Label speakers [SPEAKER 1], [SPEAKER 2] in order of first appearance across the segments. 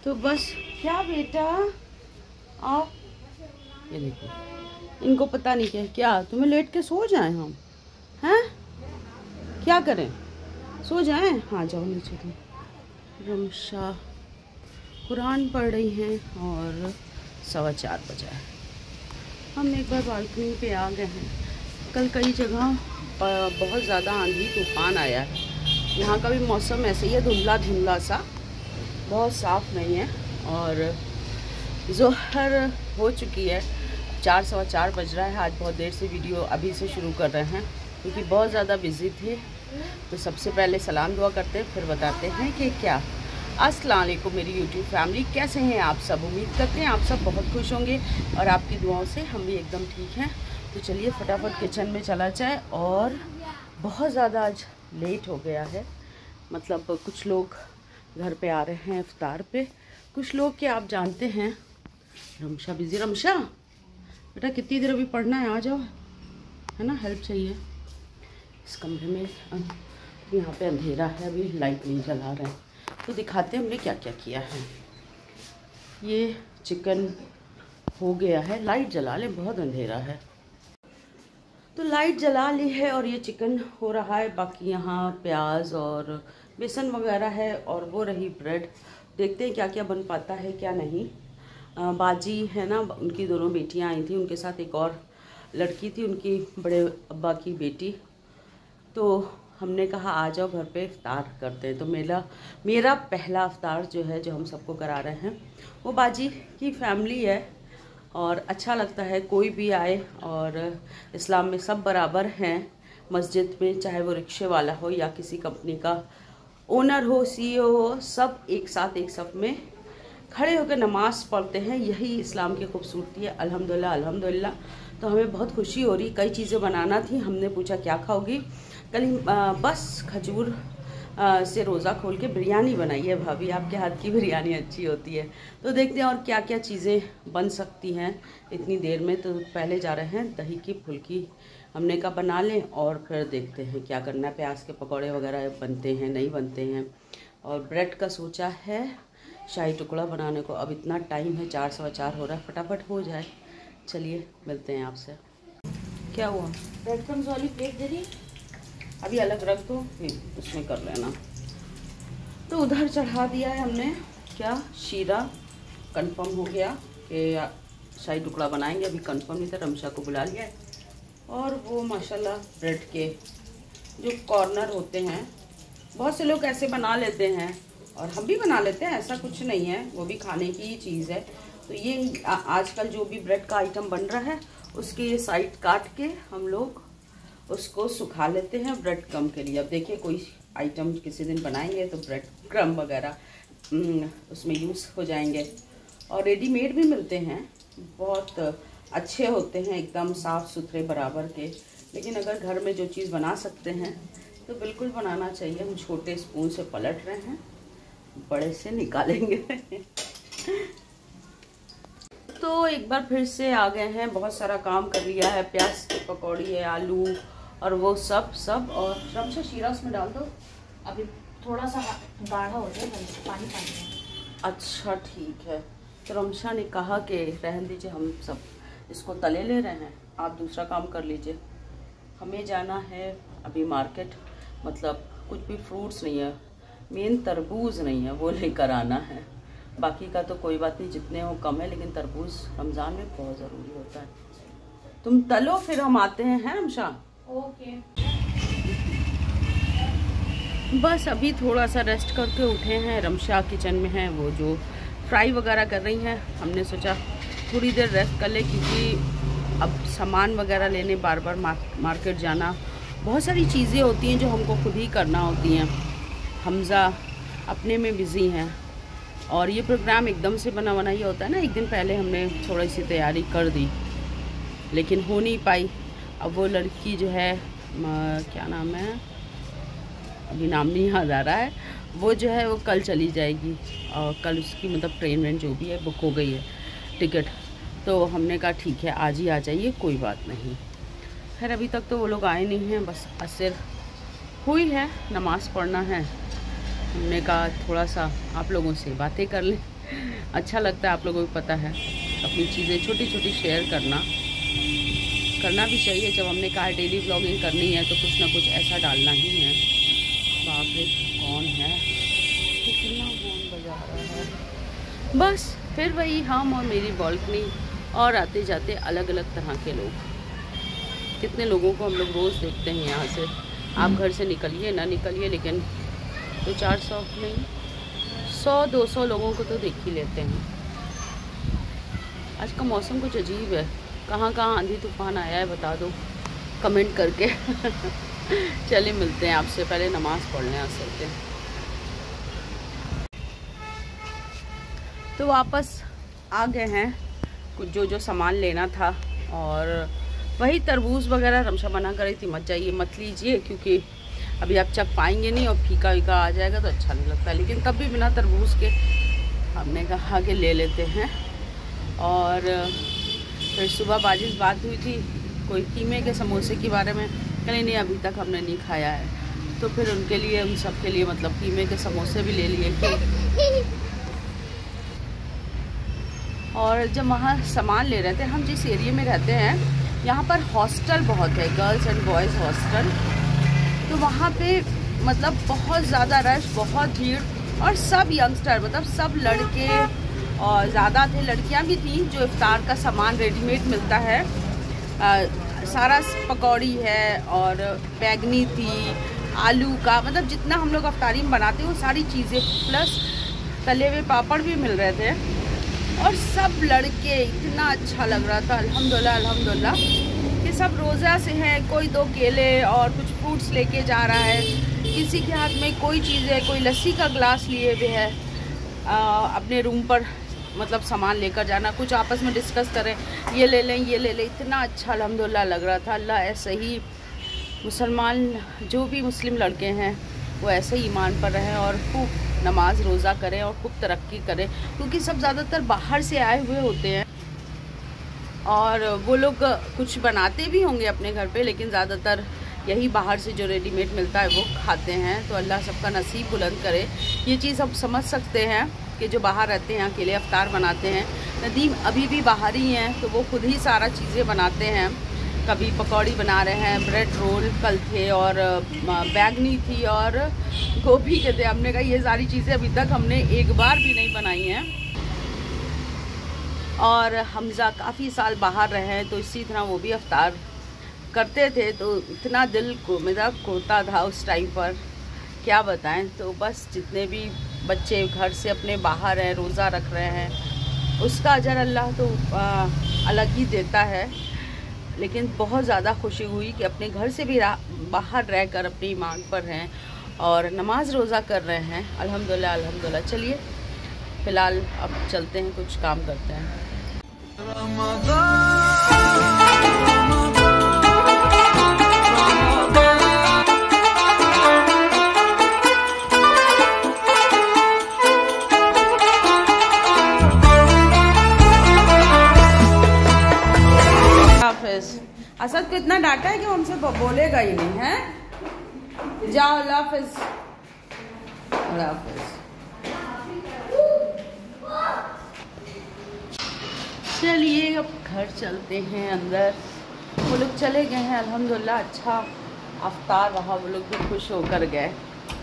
[SPEAKER 1] तो बस क्या बेटा आप ये देखो, इनको पता नहीं क्या तुम्हें लेट के सो जाएं हम हैं, क्या करें, सो जाएं? हाँ जाओ नीचे तुम। रमशा कुरान पढ़ रही हैं और 4:15 बजा है। हम एक बार बालकनी पे आ गए हैं। कल कई जगह बहुत ज़्यादा आंधी तूफान आया है। यहाँ का भी मौसम ऐसे ही है, धुंधला धुंधला सा, बहुत साफ़ नहीं है। और ज़ोहर हो चुकी है, 4:15 बज रहा है। आज बहुत देर से वीडियो अभी से शुरू कर रहे हैं क्योंकि बहुत ज़्यादा बिज़ी थे। तो सबसे पहले सलाम दुआ करते हैं, फिर बताते हैं कि क्या। अस्सलाम वालेकुम मेरी यूट्यूब फैमिली, कैसे हैं आप सब? उम्मीद करते हैं आप सब बहुत खुश होंगे और आपकी दुआओं से हम भी एकदम ठीक हैं। तो चलिए फटाफट किचन में चला जाए। और बहुत ज़्यादा आज लेट हो गया है, मतलब कुछ लोग घर पे आ रहे हैं इफ्तार पे, कुछ लोग के आप जानते हैं। रमशा बिज़ी, रमशा बेटा कितनी देर अभी पढ़ना है, आ जाओ, है ना, हेल्प चाहिए। इस कमरे में यहाँ पे अंधेरा है, अभी लाइट नहीं जला रहे हैं। तो दिखाते हैं हमने क्या क्या किया है। ये चिकन हो गया है, लाइट जला लें, बहुत अंधेरा है। तो लाइट जला ली है और ये चिकन हो रहा है। बाकी यहाँ प्याज और बेसन वगैरह है और वो रही ब्रेड। देखते हैं क्या क्या बन पाता है क्या नहीं। बाजी है ना, उनकी दोनों बेटियाँ आई थी, उनके साथ एक और लड़की थी, उनकी बड़े अब्बा की बेटी। तो हमने कहा आ जाओ घर पे इफ्तार करते हैं। तो मेरा पहला इफ्तार जो है, जो हम सबको करा रहे हैं, वो बाजी की फैमिली है। और अच्छा लगता है कोई भी आए, और इस्लाम में सब बराबर हैं मस्जिद में, चाहे वो रिक्शे वाला हो या किसी कंपनी का ओनर हो, सीईओ हो, सब एक साथ एक सफ में खड़े होकर नमाज़ पढ़ते हैं। यही इस्लाम की खूबसूरती है। अल्हम्दुलिल्लाह अल्हम्दुलिल्लाह। तो हमें बहुत खुशी हो रही, कई चीज़ें बनाना थी। हमने पूछा क्या खाओगी, कल बस खजूर से रोज़ा खोल के बिरयानी बनाई है भाभी, आपके हाथ की बिरयानी अच्छी होती है। तो देखते हैं और क्या क्या चीज़ें बन सकती हैं इतनी देर में। तो पहले जा रहे हैं दही की फुल्की, हमने कहा बना लें और फिर देखते हैं क्या करना है। प्याज के पकौड़े वगैरह बनते हैं नहीं बनते हैं। और ब्रेड का सोचा है शाही टुकड़ा बनाने को। अब इतना टाइम है, 4:15 हो रहा है, फटाफट हो जाए। चलिए मिलते हैं आपसे। क्या हुआ, ब्रेड क्रम्स वाली प्लेट दे दी, अभी अलग रख दो, फिर उसमें कर लेना। तो उधर चढ़ा दिया है हमने, क्या शीरा कंफर्म हो गया कि शाही टुकड़ा बनाएंगे। अभी कंफर्म नहीं था, रमशा को बुला लिया है। और वो माशाल्लाह ब्रेड के जो कॉर्नर होते हैं, बहुत से लोग ऐसे बना लेते हैं और हम भी बना लेते हैं, ऐसा कुछ नहीं है, वो भी खाने की ही चीज़ है। तो ये आजकल जो भी ब्रेड का आइटम बन रहा है, उसके ये साइड काट के हम लोग उसको सुखा लेते हैं ब्रेड क्रम्ब के लिए। अब देखिए कोई आइटम किसी दिन बनाएंगे तो ब्रेड क्रम्ब वगैरह उसमें यूज़ हो जाएंगे। और रेडीमेड भी मिलते हैं, बहुत अच्छे होते हैं, एकदम साफ़ सुथरे बराबर के। लेकिन अगर घर में जो चीज़ बना सकते हैं तो बिल्कुल बनाना चाहिए। हम छोटे स्पून से पलट रहे हैं, बड़े से निकालेंगे। तो एक बार फिर से आ गए हैं, बहुत सारा काम कर लिया है। प्याज की पकौड़ी है, आलू और वो सब और रमशा शीरा उसमें डाल दो,
[SPEAKER 2] अभी थोड़ा सा गाढ़ा हो जाए, पानी पानी।
[SPEAKER 1] अच्छा ठीक है। तो रमशा ने कहा कि रहने दीजिए, हम सब इसको तले ले रहे हैं, आप दूसरा काम कर लीजिए। हमें जाना है अभी मार्केट, मतलब कुछ भी फ्रूट्स नहीं है, मेन तरबूज नहीं है, वो लेकर आना है। बाकी का तो कोई बात नहीं, जितने हो कम है, लेकिन तरबूज रमज़ान में बहुत ज़रूरी होता है। तुम तलो, फिर हम आते हैं रमशा।
[SPEAKER 2] ओके।
[SPEAKER 1] बस अभी थोड़ा सा रेस्ट करके उठे हैं। रमशा किचन में है, वो जो फ्राई वगैरह कर रही हैं। हमने सोचा थोड़ी देर रेस्ट कर ले, क्योंकि अब सामान वगैरह लेने बार बार मार्केट जाना, बहुत सारी चीज़ें होती हैं जो हमको खुद ही करना होती हैं। हमज़ा अपने में बिज़ी हैं और ये प्रोग्राम एकदम से बना ही होता है ना। एक दिन पहले हमने थोड़ी सी तैयारी कर दी, लेकिन हो नहीं पाई। अब वो लड़की जो है, क्या नाम है, अभी नाम नहीं याद आ रहा है, वो जो है वो कल चली जाएगी। और कल उसकी मतलब ट्रेन जो भी है बुक हो गई है टिकट। तो हमने कहा ठीक है आज ही आ जाइए, कोई बात नहीं। खैर अभी तक तो वो लोग आए नहीं हैं, बस असर हुई है, नमाज़ पढ़ना है। हमने कहा थोड़ा सा आप लोगों से बातें कर लें, अच्छा लगता है, आप लोगों को पता है, अपनी चीज़ें छोटी छोटी शेयर करना भी चाहिए। जब हमने कहा डेली व्लॉगिंग करनी है तो कुछ ना कुछ ऐसा डालना ही है। बाप रे कौन है, कितना फोन बजा रहा है। बस फिर वही हम और मेरी बालकनी और आते जाते अलग अलग तरह के लोग। कितने लोगों को हम लोग रोज़ देखते हैं यहाँ से। आप घर से निकलिए ना निकलिए, लेकिन 200-400 नहीं 100-200 लोगों को तो देख ही लेते हैं। आज का मौसम कुछ अजीब है। कहाँ कहाँ आंधी तूफान आया है बता दो कमेंट करके। चलिए मिलते हैं आपसे, पहले नमाज़ पढ़ने आ सकते हैं। तो वापस आ गए हैं, कुछ जो सामान लेना था, और वही तरबूज वगैरह रमशा मना करी थी मत जाइए मत लीजिए, क्योंकि अभी आप चख पाएंगे नहीं और फीका वीका आ जाएगा तो अच्छा नहीं लगता। लेकिन तब भी बिना तरबूज के हमने कहा कि ले लेते हैं। और फिर सुबह बाजिश बात हुई थी कोई कीमे के समोसे के बारे में, कहीं नहीं अभी तक हमने नहीं खाया है, तो फिर उनके लिए उन सब के लिए मतलब कीमे के समोसे भी ले लिए। और जब वहाँ सामान ले रहे थे, हम जिस एरिया में रहते हैं यहाँ पर हॉस्टल बहुत है, गर्ल्स एंड बॉयज़ हॉस्टल, तो वहाँ पे मतलब बहुत ज़्यादा रश, बहुत भीड़, और सब यंगस्टर मतलब सब लड़के और ज़्यादा थे, लड़कियाँ भी थी। जो इफ्तार का सामान रेडीमेड मिलता है, सारा पकौड़ी है और बैगनी थी, आलू का, मतलब जितना हम लोग अफ्तारी में बनाते हैं वो सारी चीज़ें, प्लस तले हुए पापड़ भी मिल रहे थे। और सब लड़के, इतना अच्छा लग रहा था। अल्हम्दुलिल्लाह अल्हम्दुलिल्लाह कि सब रोज़ा से हैं। कोई 2 केले और कुछ फ्रूट्स लेके जा रहा है, किसी के हाथ में कोई चीज़ है, कोई लस्सी का ग्लास लिए हुए है, अपने रूम पर मतलब सामान लेकर जाना, कुछ आपस में डिस्कस करें, ये ले लें ये ले लें। इतना अच्छा अल्हम्दुलिल्लाह लग रहा था। अल्लाह ऐसे ही मुसलमान जो भी मुस्लिम लड़के हैं वो ऐसे ही ईमान पर रहें और खूब नमाज रोज़ा करें और खूब तरक्की करें, क्योंकि सब ज़्यादातर बाहर से आए हुए होते हैं और वो लोग कुछ बनाते भी होंगे अपने घर पे, लेकिन ज़्यादातर यही बाहर से जो रेडीमेड मिलता है वो खाते हैं। तो अल्लाह सबका नसीब बुलंद करे। ये चीज़ हम समझ सकते हैं कि जो बाहर रहते हैं अकेले अफ्तार बनाते हैं। नदीम अभी भी बाहर ही हैं, तो वो खुद ही सारा चीज़ें बनाते हैं। कभी पकौड़ी बना रहे हैं, ब्रेड रोल कल थे, और बैगनी थी और गोभी के थे। हमने कहा ये सारी चीज़ें अभी तक हमने एक बार भी नहीं बनाई हैं। और हमज़ा काफ़ी साल बाहर रहे हैं, तो इसी तरह वो भी अफ्तार करते थे, तो इतना दिल को मेरा खोता था उस टाइम पर, क्या बताएं। तो बस जितने भी बच्चे घर से अपने बाहर हैं, रोज़ा रख रहे हैं, उसका अजर अल्लाह तो अलग ही देता है। लेकिन बहुत ज़्यादा खुशी हुई कि अपने घर से भी बाहर रहकर अपनी ईमान पर हैं और नमाज रोज़ा कर रहे हैं। अल्हम्दुलिल्लाह अल्हम्दुलिल्लाह। चलिए फ़िलहाल अब चलते हैं, कुछ काम करते हैं। असद को इतना डांटा है कि उनसे बोलेगा ही नहीं है। जाओ अल्लाह हाफिज़। अल्लाह हाफिज़। चलिए अब घर चलते हैं अंदर। वो लोग चले गए हैं अल्हम्दुलिल्लाह। अच्छा अफ्तार रहा, वो लोग भी खुश होकर गए,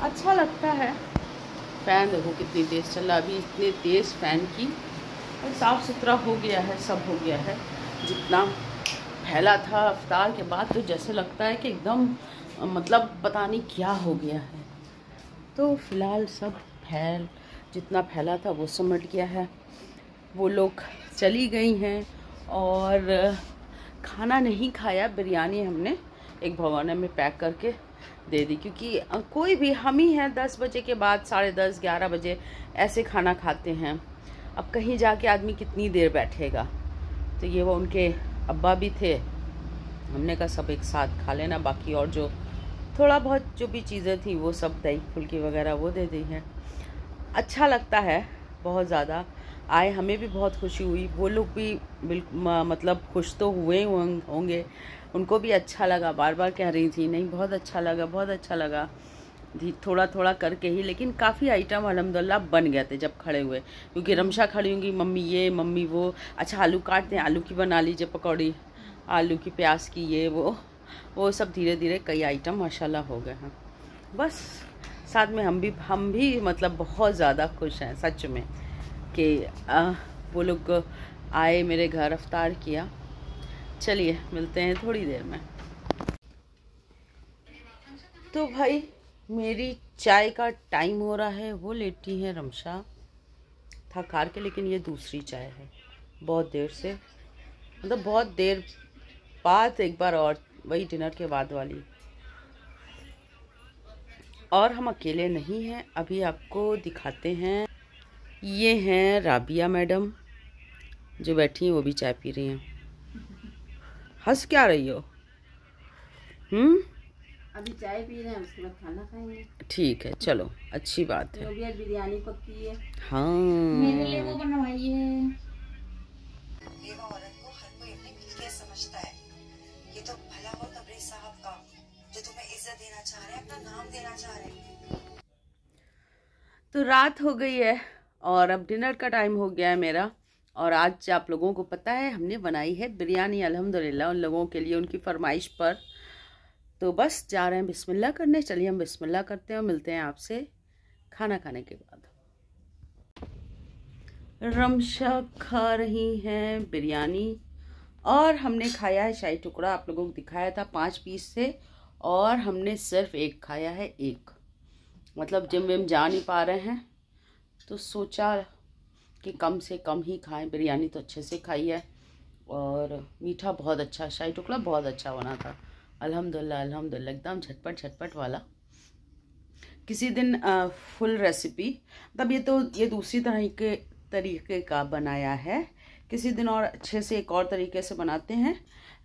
[SPEAKER 1] अच्छा लगता है। फ़ैन देखो कितनी तेज़ चल रहा, अभी इतने तेज़ फ़ैन की, और साफ़ सुथरा हो गया है, सब हो गया है। जितना फैला था अफ्तार के बाद तो जैसे लगता है कि एकदम मतलब पता नहीं क्या हो गया है। तो फ़िलहाल सब जितना फैला था वो सिमट गया है। वो लोग चली गई हैं और खाना नहीं खाया। बिरयानी हमने एक भगोने में पैक करके दे दी, क्योंकि कोई भी हम ही हैं 10 बजे के बाद 10:30 11 बजे ऐसे खाना खाते हैं। अब कहीं जाके आदमी कितनी देर बैठेगा। तो ये वो उनके अब्बा भी थे, हमने कहा सब एक साथ खा लेना, बाकी और जो थोड़ा बहुत जो भी चीज़ें थी वो सब दही फुल्की वगैरह वो दे दी है। अच्छा लगता है बहुत ज़्यादा। आए, हमें भी बहुत खुशी हुई, वो लोग भी मतलब खुश तो हुए होंगे, उनको भी अच्छा लगा। बार बार कह रही थी नहीं बहुत अच्छा लगा बहुत अच्छा लगा। थोड़ा थोड़ा करके ही, लेकिन काफ़ी आइटम अल्हम्दुलिल्लाह बन गए थे जब खड़े हुए, क्योंकि रमशा खड़ी होंगी, मम्मी ये मम्मी वो, अच्छा आलू काट दें, आलू की बना लीजिए पकौड़ी, आलू की प्याज की ये वो सब धीरे धीरे कई आइटम माशाल्लाह हो गए हैं। बस साथ में हम भी मतलब बहुत ज़्यादा खुश हैं सच में कि वो लोग आए मेरे घर, अफ्तार किया। चलिए मिलते हैं थोड़ी देर में। तो भाई मेरी चाय का टाइम हो रहा है, वो लेटी है रमशा थक हार के, लेकिन ये दूसरी चाय है बहुत देर से, मतलब बहुत देर बाद एक बार, और वही डिनर के बाद वाली। और हम अकेले नहीं हैं, अभी आपको दिखाते हैं। ये हैं राबिया मैडम जो बैठी हैं, वो भी चाय पी रही हैं। हंस क्या रही हो?
[SPEAKER 2] अभी चाय पी रहे हैं, उसके बाद खाना खाएंगे।
[SPEAKER 1] ठीक है, चलो अच्छी बात है।
[SPEAKER 2] तो आज बिरयानी पकती है।
[SPEAKER 1] हाँ,
[SPEAKER 2] मेरे लिए वो बनवाई है।
[SPEAKER 3] बेवा औरत को हर कोई अपनी मिल्कियत समझता है। ये तो भला हो तबरेज साहब का, जो तुम्हें इज्जत देना चाह रहे हैं, अपना नाम देना चाह रहे हैं।
[SPEAKER 1] तो रात हो गई है और अब डिनर का टाइम हो गया है मेरा। और आज आप लोगों को पता है हमने बनाई है बिरयानी अल्हम्दुलिल्लाह उन लोगों के लिए, उनकी फरमाइश पर। तो बस जा रहे हैं बिस्मिल्लाह करने। चलिए हम बिस्मिल्लाह करते हैं और मिलते हैं आपसे खाना खाने के बाद। रमशा खा रही हैं बिरयानी और हमने खाया है शाही टुकड़ा, आप लोगों को दिखाया था 5 पीस से, और हमने सिर्फ एक खाया है, एक। मतलब जिम विम जा नहीं पा रहे हैं तो सोचा कि कम से कम ही खाएं। बिरयानी तो अच्छे से खाई है और मीठा बहुत अच्छा, शाही टुकड़ा बहुत अच्छा बना था अल्हम्दुलिल्लाह अल्हम्दुलिल्लाह, एकदम झटपट झटपट वाला। किसी दिन फुल रेसिपी, तब ये दूसरी तरीके का बनाया है, किसी दिन और अच्छे से एक और तरीके से बनाते हैं।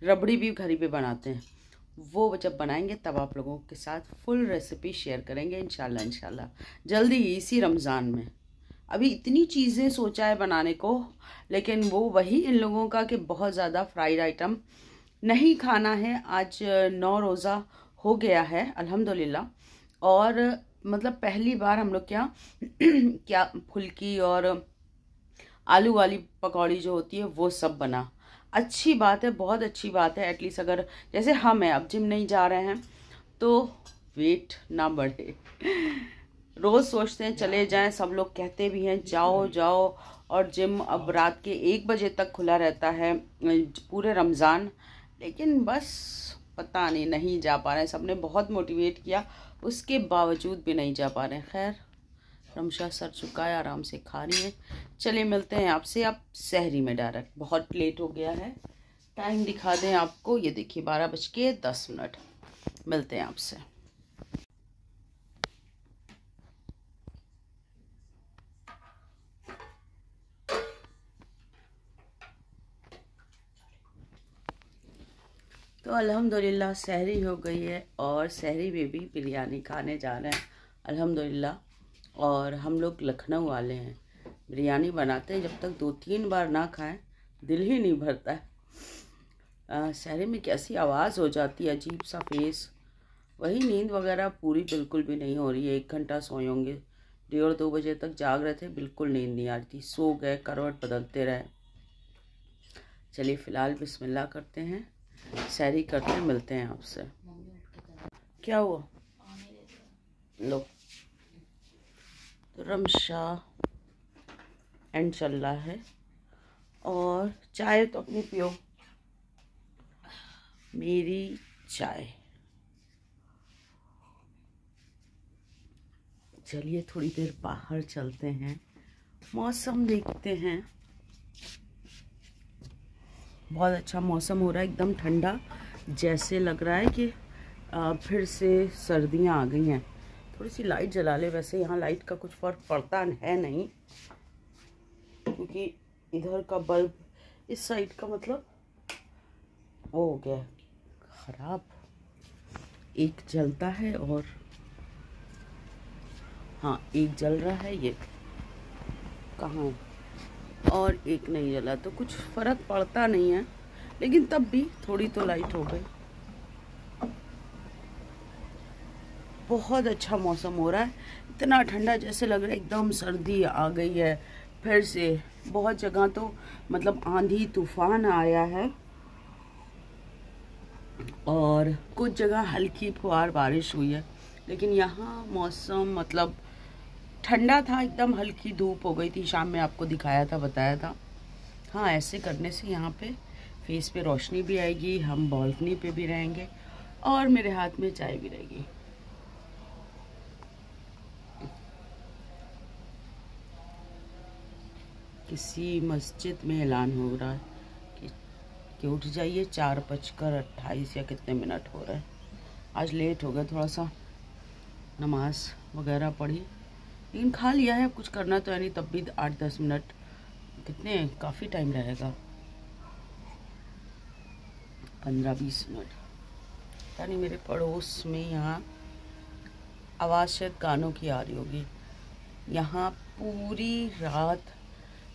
[SPEAKER 1] रबड़ी भी घर पे बनाते हैं, वो जब बनाएंगे तब आप लोगों के साथ फुल रेसिपी शेयर करेंगे इंशाल्लाह जल्दी ही, इसी रमज़ान में। अभी इतनी चीज़ें सोचा है बनाने को, लेकिन वो वही इन लोगों का कि बहुत ज़्यादा फ्राइड आइटम नहीं खाना है। आज 9 रोज़ा हो गया है अल्हम्दुलिल्लाह, और मतलब पहली बार हम लोग क्या फुल्की और आलू वाली पकौड़ी जो होती है वो सब बना। अच्छी बात है, बहुत अच्छी बात है। एटलीस्ट अगर जैसे हम हैं, अब जिम नहीं जा रहे हैं तो वेट ना बढ़े। रोज़ सोचते हैं चले जाएं, सब लोग कहते भी हैं जाओ जाओ, और जिम अब रात के 1 बजे तक खुला रहता है पूरे रमज़ान, लेकिन बस पता नहीं जा पा रहे हैं। सबने बहुत मोटिवेट किया, उसके बावजूद भी नहीं जा पा रहे हैं। खैर रमशा सर झुकाए आराम से खा रही है। चलिए मिलते हैं आपसे आप सहरी में डायरेक्ट, बहुत लेट हो गया है। टाइम दिखा दें आपको, ये देखिए 12:10। मिलते हैं आपसे। तो अल्हम्दुलिल्लाह सहरी हो गई है और सहरी में भी बिरयानी खाने जा रहे हैं अल्हम्दुलिल्लाह। और हम लोग लखनऊ वाले हैं, बिरयानी बनाते हैं जब तक 2-3 बार ना खाएं दिल ही नहीं भरता है। सहरी में कैसी आवाज़ हो जाती है, अजीब सा फेस। वही नींद वगैरह पूरी बिल्कुल भी नहीं हो रही है। 1 घंटा सोए होंगे, 1:30-2 बजे तक जाग रहे थे, बिल्कुल नींद नहीं आ रही थी, सो गए, करवट बदलते रहे। चलिए फ़िलहाल बिस्मिल्लाह करते हैं, सहरी करते हैं, मिलते हैं आपसे। क्या हुआ? लो, तो रमशा एंड चल रहा है और चाय तो अपनी पियो, मेरी चाय। चलिए थोड़ी देर बाहर चलते हैं, मौसम देखते हैं। बहुत अच्छा मौसम हो रहा है, एकदम ठंडा, जैसे लग रहा है कि फिर से सर्दियाँ आ गई हैं। थोड़ी सी लाइट जला ले, वैसे यहाँ लाइट का कुछ फ़र्क पड़ता है नहीं, क्योंकि इधर का बल्ब इस साइड का मतलब वो हो गया ख़राब, एक जलता है और हाँ एक जल रहा है, ये कहाँ है, और एक नहीं जला, तो कुछ फ़र्क पड़ता नहीं है, लेकिन तब भी थोड़ी तो लाइट हो गई। बहुत अच्छा मौसम हो रहा है, इतना ठंडा जैसे लग रहा है एकदम सर्दी आ गई है फिर से। बहुत जगह तो मतलब आंधी तूफान आया है और कुछ जगह हल्की फुहार बारिश हुई है, लेकिन यहाँ मौसम मतलब ठंडा था, एकदम हल्की धूप हो गई थी। शाम में आपको दिखाया था, बताया था। हाँ, ऐसे करने से यहाँ पे फेस पे रोशनी भी आएगी, हम बालकनी पे भी रहेंगे और मेरे हाथ में चाय भी रहेगी। किसी मस्जिद में ऐलान हो रहा है कि उठ जाइए, 4:28 या कितने मिनट हो रहे हैं। आज लेट हो गया थोड़ा सा, नमाज वगैरह पढ़ी, लेकिन खा लिया है। कुछ करना तो है नहीं, तब भी 8-10 मिनट कितने, काफ़ी टाइम रहेगा, 15-20 मिनट। पता नहीं मेरे पड़ोस में यहाँ आवाज़ शायद गानों की आ रही होगी। यहाँ पूरी रात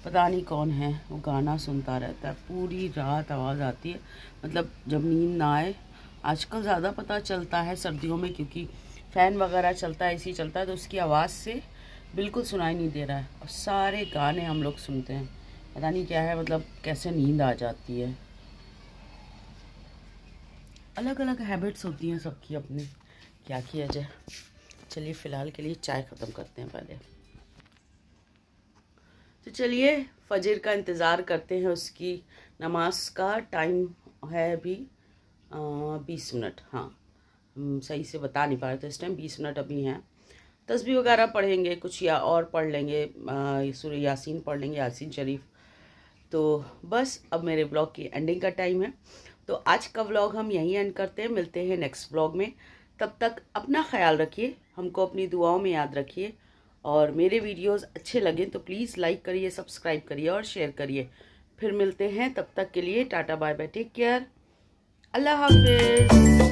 [SPEAKER 1] पता नहीं कौन है वो गाना सुनता रहता है, पूरी रात आवाज़ आती है। मतलब जब नींद ना आए, आजकल ज़्यादा पता चलता है सर्दियों में, क्योंकि फ़ैन वगैरह चलता है, एसी चलता है, तो उसकी आवाज़ से बिल्कुल सुनाई नहीं दे रहा है और सारे गाने हम लोग सुनते हैं। पता नहीं क्या है, मतलब कैसे नींद आ जाती है। अलग अलग हैबिट्स होती हैं सबकी अपनी, क्या किया जाए। चलिए फ़िलहाल के लिए चाय ख़त्म करते हैं पहले। तो चलिए फजर का इंतज़ार करते हैं, उसकी नमाज का टाइम है अभी 20 मिनट। हाँ, हम सही से बता नहीं पा रहे थे इस टाइम, 20 मिनट अभी हैं। तस्बीह वगैरह पढ़ेंगे कुछ, या और पढ़ लेंगे, सूरह यासीन पढ़ लेंगे, यासीन शरीफ। तो बस अब मेरे ब्लॉग की एंडिंग का टाइम है, तो आज का व्लॉग हम यहीं एंड करते हैं। मिलते हैं नेक्स्ट व्लॉग में, तब तक अपना ख्याल रखिए, हमको अपनी दुआओं में याद रखिए, और मेरे वीडियोस अच्छे लगे तो प्लीज़ लाइक करिए, सब्सक्राइब करिए और शेयर करिए। फिर मिलते हैं, तब तक के लिए tata bye bye, take care, अल्लाह हाफिज़।